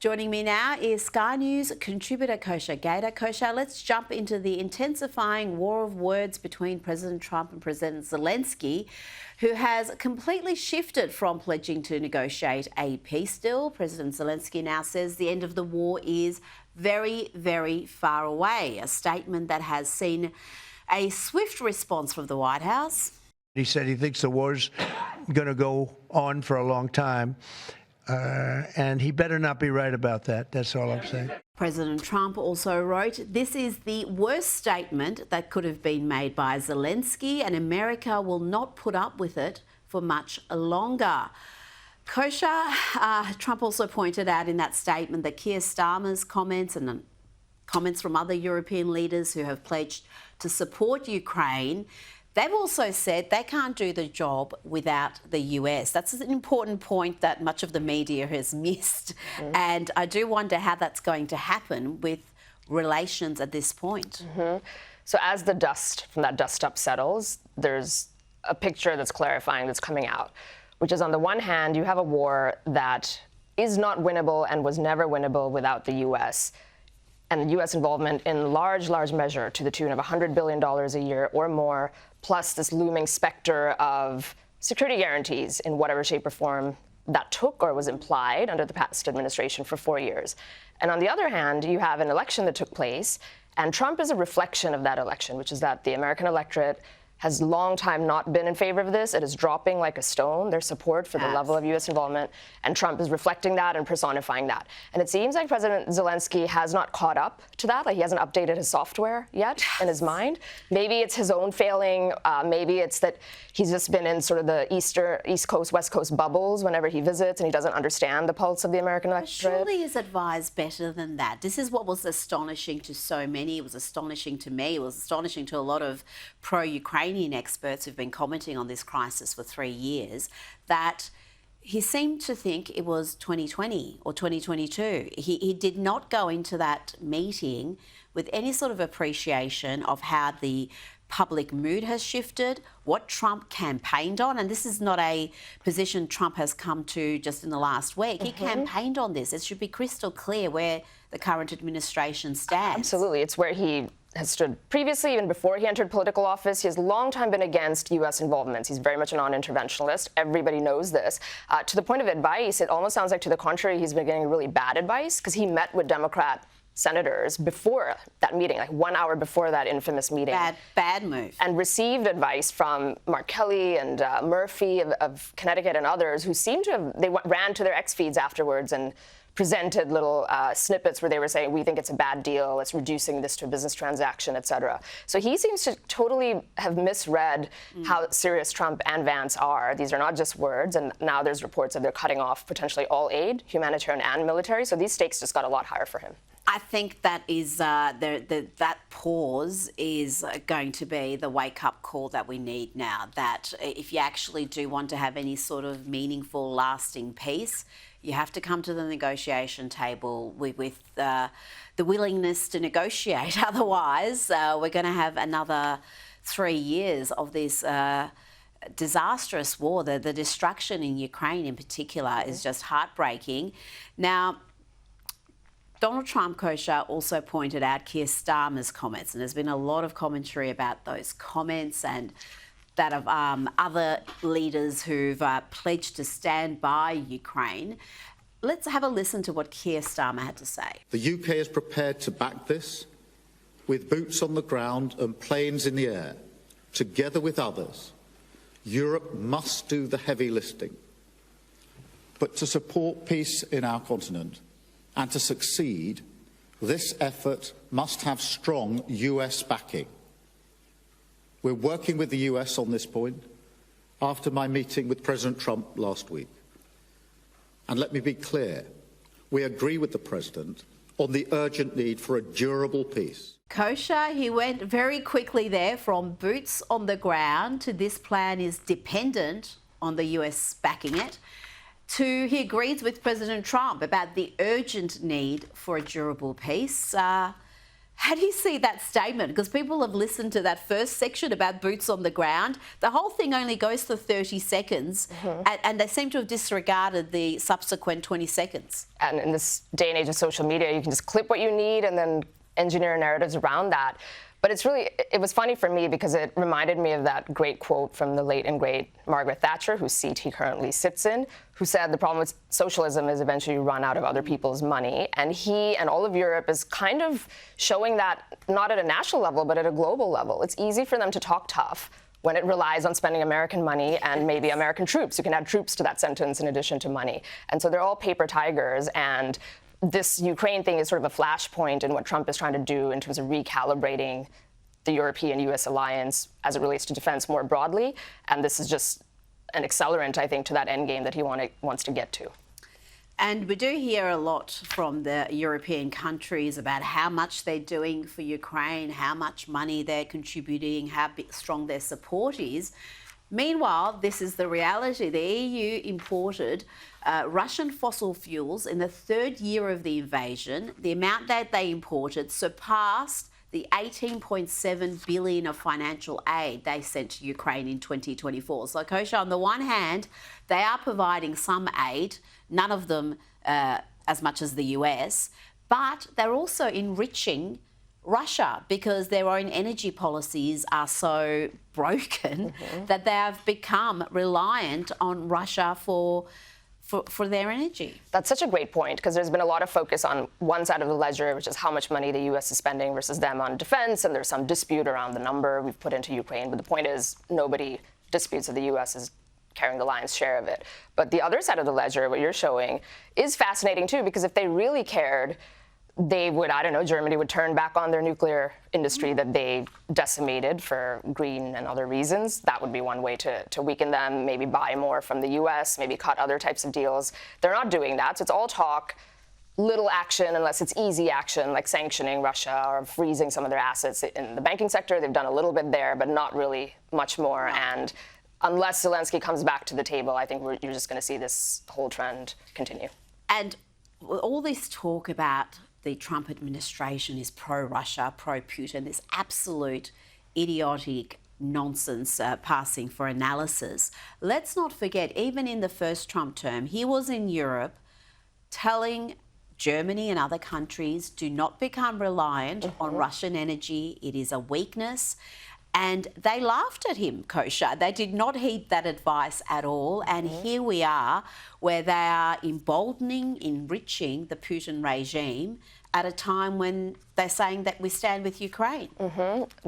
Joining me now is Sky News contributor Kosha Gada. Kosha, let's jump into the intensifying war of words between President Trump and President Zelensky, who has completely shifted from pledging to negotiate a peace deal. President Zelensky now says the end of the war is very, very far away, a statement that has seen a swift response from the White House. He said he thinks the war's going to go on for a long time. And he better not be right about that. That's all I'm saying. President Trump also wrote, "This is the worst statement that could have been made by Zelensky, and America will not put up with it for much longer." Kosha, Trump also pointed out in that statement that Keir Starmer's comments and comments from other European leaders who have pledged to support Ukraine, they've also said they can't do the job without the US. That's an important point that much of the media has missed. And I do wonder how that's going to happen with relations at this point. So as the dust from that dust up settles, there's a picture that's clarifying that's coming out, which is on the one hand, you have a war that is not winnable and was never winnable without the US. And the U.S. involvement in large measure to the tune of $100 billion a year or more, plus this looming specter of security guarantees in whatever shape or form that took or was implied under the past administration for 4 years. And on the other hand, you have an election that took place, and Trump is a reflection of that election, which is that the American electorate has long time not been in favor of this. It is dropping like a stone, their support for the level of U.S. involvement, and Trump is reflecting that and personifying that. And it seems like President Zelensky has not caught up to that, like he hasn't updated his software yet in his mind. Maybe it's his own failing, maybe it's that he's just been in sort of the East Coast, West Coast bubbles whenever he visits and he doesn't understand the pulse of the American electorate. Surely he's advised better than that. This is what was astonishing to so many. It was astonishing to me. It was astonishing to a lot of pro-Ukrainian experts who've been commenting on this crisis for 3 years, that he seemed to think it was 2020 or 2022. He did not go into that meeting with any sort of appreciation of how the public mood has shifted, what Trump campaigned on, and this is not a position Trump has come to just in the last week. He campaigned on this. It should be crystal clear where the current administration stands. Absolutely. It's where he has stood previously, even before he entered political office. He has long time been against U.S. involvements. He's very much a non-interventionalist. Everybody knows this. To the point of advice, it almost sounds like to the contrary, he's been getting really bad advice because he met with Democrat senators before that meeting, like 1 hour before that infamous meeting. Bad move. And received advice from Mark Kelly and Murphy of Connecticut and others who seemed to have, they ran to their X feeds afterwards and presented little snippets where they were saying, we think it's a bad deal, it's reducing this to a business transaction, et cetera. So he seems to totally have misread how serious Trump and Vance are. These are not just words, and now there's reports that they're cutting off potentially all aid, humanitarian and military, so these stakes just got a lot higher for him. I think that is that pause is going to be the wake-up call that we need now, that if you actually do want to have any sort of meaningful, lasting peace, you have to come to the negotiation table with the willingness to negotiate. Otherwise, we're going to have another 3 years of this disastrous war. The destruction in Ukraine in particular is just heartbreaking. Now, Donald Trump, Kosha, also pointed out Keir Starmer's comments, and there's been a lot of commentary about those comments and that of other leaders who've pledged to stand by Ukraine. Let's have a listen to what Keir Starmer had to say. The UK is prepared to back this with boots on the ground and planes in the air. Together with others, Europe must do the heavy lifting. But to support peace in our continent and to succeed, this effort must have strong US backing. We're working with the US on this point after my meeting with President Trump last week. And let me be clear, we agree with the President on the urgent need for a durable peace. Kosha, he went very quickly there from boots on the ground to this plan is dependent on the US backing it, to he agrees with President Trump about the urgent need for a durable peace. How do you see that statement? Because people have listened to that first section about boots on the ground. The whole thing only goes for 30 seconds, and they seem to have disregarded the subsequent 20 seconds. And in this day and age of social media, you can just clip what you need and then engineer narratives around that. But it was funny for me because it reminded me of that great quote from the late and great Margaret Thatcher, whose seat he currently sits in, who said the problem with socialism is eventually you run out of other people's money. And he and all of Europe is kind of showing that not at a national level, but at a global level. It's easy for them to talk tough when it relies on spending American money and maybe American troops. You can add troops to that sentence in addition to money. And so they're all paper tigers. And this Ukraine thing is sort of a flashpoint in what Trump is trying to do in terms of recalibrating the European-U.S. alliance as it relates to defense more broadly. And this is just an accelerant, I think, to that endgame that he wants to get to. And we do hear a lot from the European countries about how much they're doing for Ukraine, how much money they're contributing, how strong their support is. Meanwhile, this is the reality. The EU imported Russian fossil fuels in the third year of the invasion. The amount that they imported surpassed the 18.7 billion of financial aid they sent to Ukraine in 2024. So, Kosha, on the one hand, they are providing some aid, none of them as much as the US, but they're also enriching Russia because their own energy policies are so broken that they have become reliant on Russia for their energy. That's such a great point because there's been a lot of focus on one side of the ledger, which is how much money the U.S. is spending versus them on defense, and there's some dispute around the number we've put into Ukraine. But the point is nobody disputes that the U.S. is carrying the lion's share of it. But the other side of the ledger, what you're showing, is fascinating too because if they really cared, they would, I don't know, Germany would turn back on their nuclear industry that they decimated for green and other reasons. That would be one way to weaken them, maybe buy more from the US, maybe cut other types of deals. They're not doing that, so it's all talk, little action, unless it's easy action, like sanctioning Russia or freezing some of their assets in the banking sector. They've done a little bit there, but not really much more. And unless Zelenskyy comes back to the table, I think you're just going to see this whole trend continue. And all this talk about the Trump administration is pro-Russia, pro-Putin, this absolute idiotic nonsense passing for analysis. Let's not forget, even in the first Trump term, he was in Europe telling Germany and other countries, do not become reliant on Russian energy. It is a weakness. And they laughed at him, Kosha. They did not heed that advice at all. And here we are, where they are emboldening, enriching the Putin regime at a time when they're saying that we stand with Ukraine.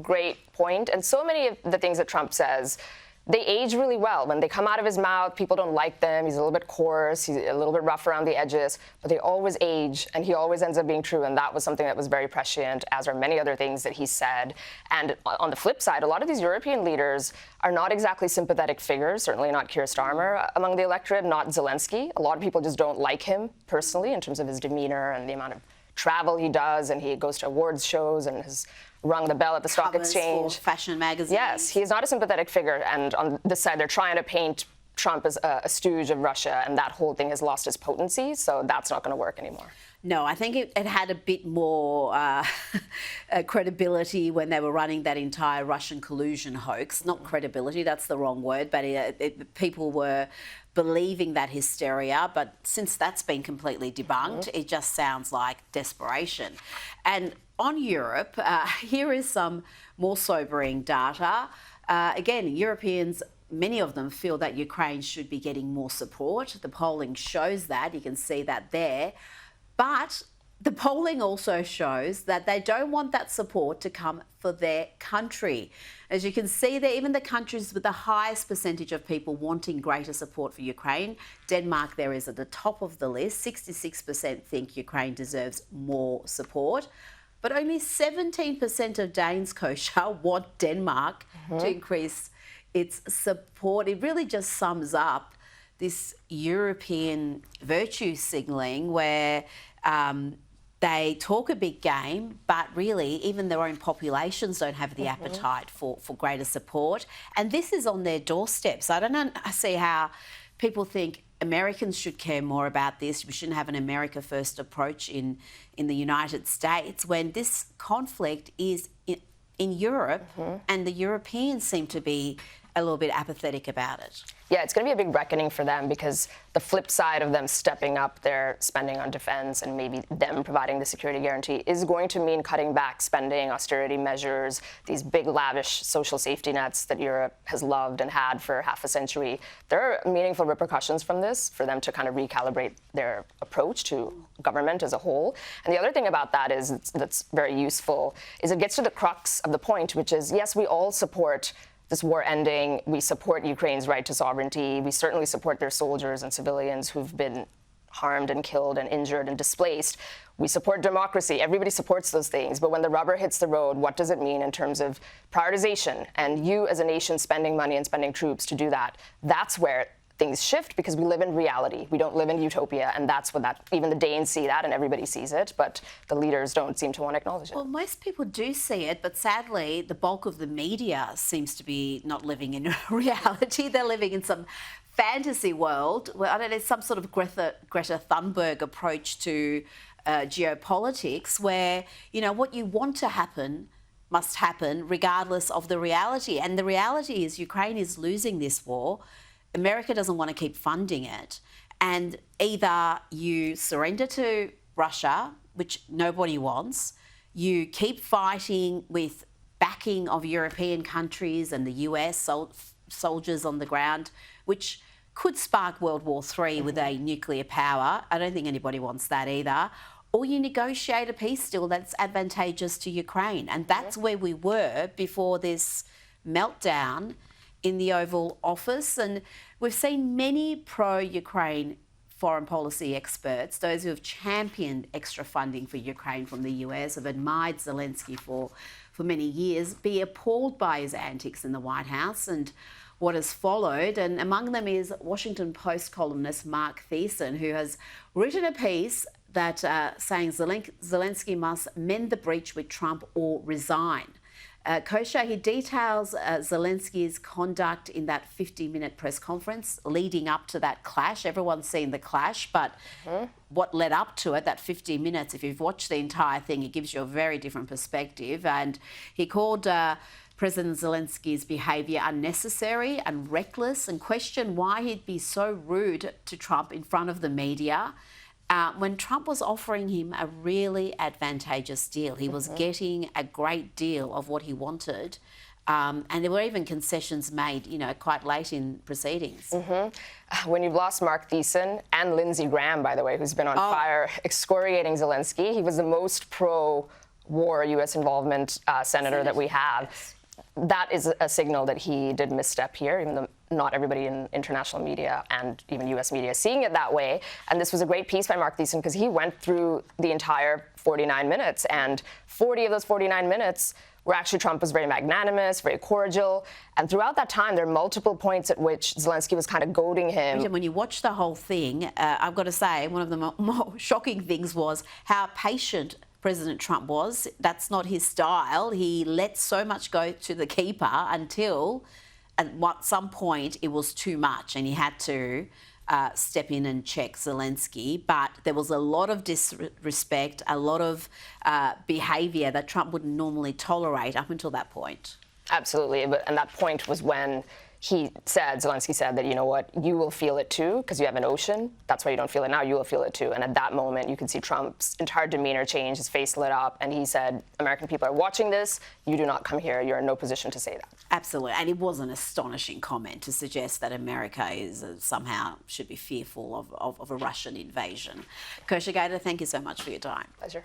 Great point. And so many of the things that Trump says, they age really well. When they come out of his mouth, people don't like them. He's a little bit coarse. He's a little bit rough around the edges. But they always age, and he always ends up being true. And that was something that was very prescient, as are many other things that he said. And on the flip side, a lot of these European leaders are not exactly sympathetic figures, certainly not Keir Starmer among the electorate, not Zelenskyy. A lot of people just don't like him personally in terms of his demeanor and the amount of travel he does, and he goes to awards shows and has rung the bell at the stock exchange. For fashion magazines. Yes, he's not a sympathetic figure. And on this side, they're trying to paint Trump as a stooge of Russia, and that whole thing has lost its potency. So that's not going to work anymore. No, I think it had a bit more credibility when they were running that entire Russian collusion hoax. Not credibility, that's the wrong word, but people were believing that hysteria. But since that's been completely debunked, it just sounds like desperation. And on Europe, here is some more sobering data. Again, Europeans, many of them feel that Ukraine should be getting more support. The polling shows that. You can see that there. But the polling also shows that they don't want that support to come for their country. As you can see there, even the countries with the highest percentage of people wanting greater support for Ukraine, Denmark there is at the top of the list. 66% think Ukraine deserves more support. But only 17% of Danes, Kosha, want Denmark to increase its support. It really just sums up this European virtue signalling where they talk a big game, but really even their own populations don't have the appetite for greater support. And this is on their doorsteps. I don't see how people think Americans should care more about this. We shouldn't have an America first approach in the United States when this conflict is in Europe, and the Europeans seem to be a little bit apathetic about it. Yeah, it's going to be a big reckoning for them because the flip side of them stepping up their spending on defense and maybe them providing the security guarantee is going to mean cutting back spending, austerity measures, these big lavish social safety nets that Europe has loved and had for half a century. There are meaningful repercussions from this for them to kind of recalibrate their approach to government as a whole. And the other thing about that is that's very useful is it gets to the crux of the point, which is, yes, we all support this war ending. We support Ukraine's right to sovereignty. We certainly support their soldiers and civilians who've been harmed and killed and injured and displaced. We support democracy. Everybody supports those things. But when the rubber hits the road, what does it mean in terms of prioritization? And you as a nation spending money and spending troops to do that, that's where things shift because we live in reality. We don't live in utopia, and that's what even the Danes see that and everybody sees it, but the leaders don't seem to want to acknowledge it. Well, most people do see it, but sadly, the bulk of the media seems to be not living in reality. They're living in some fantasy world. Well, I don't know, there's some sort of Greta Thunberg approach to geopolitics where, you know, what you want to happen must happen regardless of the reality. And the reality is Ukraine is losing this war. America doesn't want to keep funding it. And either you surrender to Russia, which nobody wants, you keep fighting with backing of European countries and the US soldiers on the ground, which could spark World War III with a nuclear power. I don't think anybody wants that either. Or you negotiate a peace deal that's advantageous to Ukraine. And that's where we were before this meltdown in the Oval Office. And we've seen many pro-Ukraine foreign policy experts, those who have championed extra funding for Ukraine from the US, have admired Zelenskyy for many years, be appalled by his antics in the White House and what has followed. And among them is Washington Post columnist Mark Thiessen, who has written a piece that saying Zelenskyy must mend the breach with Trump or resign. Kosha, he details Zelenskyy's conduct in that 50-minute press conference leading up to that clash. Everyone's seen the clash, but what led up to it, that 50 minutes, if you've watched the entire thing, it gives you a very different perspective. And he called President Zelenskyy's behaviour unnecessary and reckless and questioned why he'd be so rude to Trump in front of the media. When Trump was offering him a really advantageous deal. He was getting a great deal of what he wanted. And there were even concessions made, you know, quite late in proceedings. When you've lost Mark Thiessen and Lindsey Graham, by the way, who's been on fire excoriating Zelenskyy, he was the most pro-war U.S. involvement senator that we have. That is a signal that he did misstep here, even though not everybody in international media and even U.S. media is seeing it that way. And this was a great piece by Mark Thiessen because he went through the entire 49 minutes, and 40 of those 49 minutes were actually Trump was very magnanimous, very cordial. And throughout that time, there are multiple points at which Zelenskyy was kind of goading him. When you watch the whole thing, I've got to say, one of the more shocking things was how patient President Trump was. That's not his style. He let so much go to the keeper until at some point it was too much and he had to step in and check Zelenskyy. But there was a lot of disrespect, a lot of behaviour that Trump wouldn't normally tolerate up until that point. Absolutely. And that point was when Zelenskyy said that, you know what, you will feel it too because you have an ocean. That's why you don't feel it now. You will feel it too. And at that moment, you can see Trump's entire demeanor change, his face lit up. And he said, American people are watching this. You do not come here. You're in no position to say that. Absolutely. And it was an astonishing comment to suggest that America is somehow should be fearful of a Russian invasion. Kosha Gada, thank you so much for your time. Pleasure.